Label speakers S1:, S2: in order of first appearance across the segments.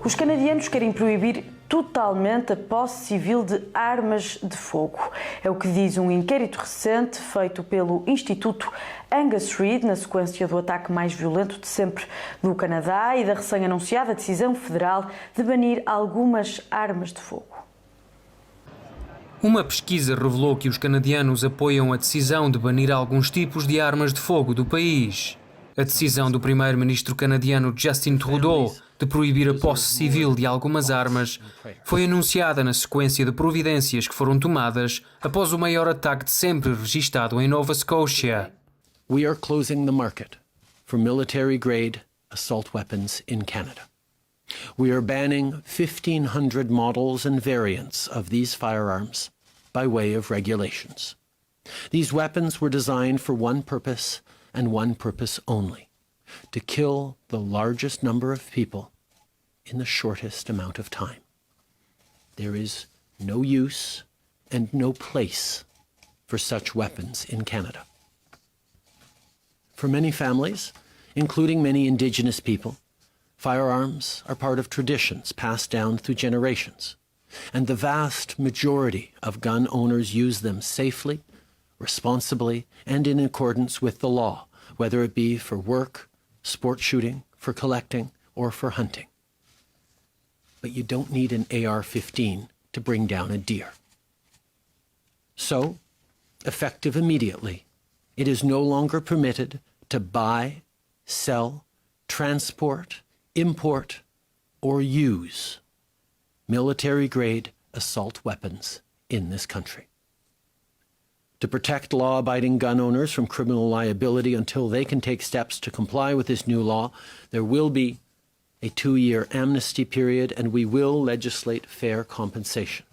S1: Os canadianos querem proibir totalmente a posse civil de armas de fogo. É o que diz um inquérito recente feito pelo Instituto Angus Reid, na sequência do ataque mais violento de sempre do Canadá e da recém-anunciada decisão federal de banir algumas armas de fogo.
S2: Uma pesquisa revelou que os canadianos apoiam a decisão de banir alguns tipos de armas de fogo do país. A decisão do primeiro-ministro canadiano Justin Trudeau de proibir a posse civil de algumas armas foi anunciada na sequência de providências que foram tomadas após o maior ataque de sempre registado em Nova Scotia.
S3: We are closing the market for military-grade assault weapons in Canada. We are banning 1,500 models and variants of these firearms by way of regulations. These weapons were designed for one purpose and one purpose only: to kill the largest number of people in the shortest amount of time. There is no use and no place for such weapons in Canada. For many families, including many Indigenous people, firearms are part of traditions passed down through generations, and the vast majority of gun owners use them safely, responsibly, and in accordance with the law, whether it be for work, sport shooting, for collecting, or for hunting. But you don't need an AR-15 to bring down a deer. So, effective immediately, it is no longer permitted to buy, sell, transport, import, or use military-grade assault weapons in this country. To protect law-abiding gun owners from criminal liability until they can take steps to comply with this new law, there will be a 2-year amnesty period, and we will legislate fair compensation.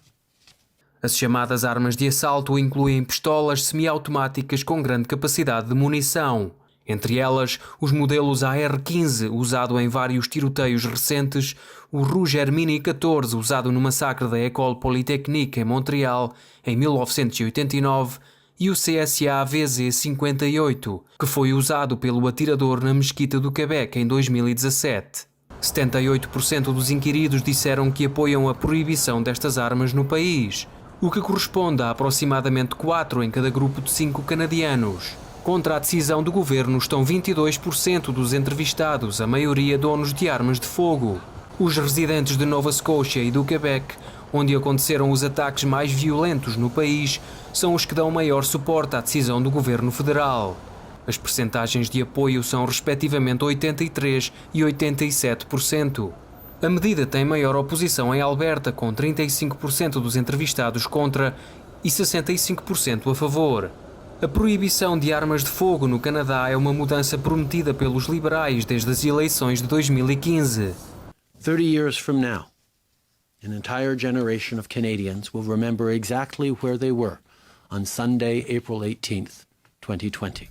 S2: As chamadas armas de assalto incluem pistolas semiautomáticas com grande capacidade de munição. Entre elas, os modelos AR-15, usado em vários tiroteios recentes, o Ruger Mini 14, usado no massacre da École Polytechnique em Montreal em 1989, e o CSA VZ-58, que foi usado pelo atirador na Mesquita do Quebec em 2017. 78% dos inquiridos disseram que apoiam a proibição destas armas no país, o que corresponde a aproximadamente 4 em cada grupo de 5 canadianos. Contra a decisão do governo estão 22% dos entrevistados, a maioria donos de armas de fogo. Os residentes de Nova Scotia e do Quebec, onde aconteceram os ataques mais violentos no país, são os que dão maior suporte à decisão do governo federal. As percentagens de apoio são respectivamente 83% e 87%. A medida tem maior oposição em Alberta, com 35% dos entrevistados contra e 65% a favor. A proibição de armas de fogo no Canadá é uma mudança prometida pelos liberais desde as eleições de 2015.
S3: 30 years from now, an entire generation of Canadians will remember exactly where they were on Sunday, April 18th, 2020.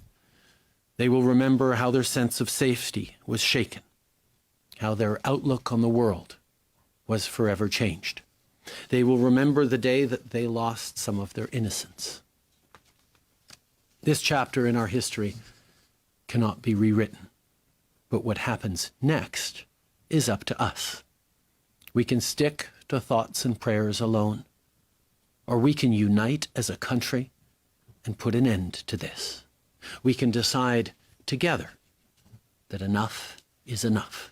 S3: They will remember how their sense of safety was shaken, how their outlook on the world was forever changed. They will remember the day that they lost some of their innocence. This chapter in our history cannot be rewritten, but what happens next is up to us. We can stick to thoughts and prayers alone, or we can unite as a country and put an end to this. We can decide together that enough is enough.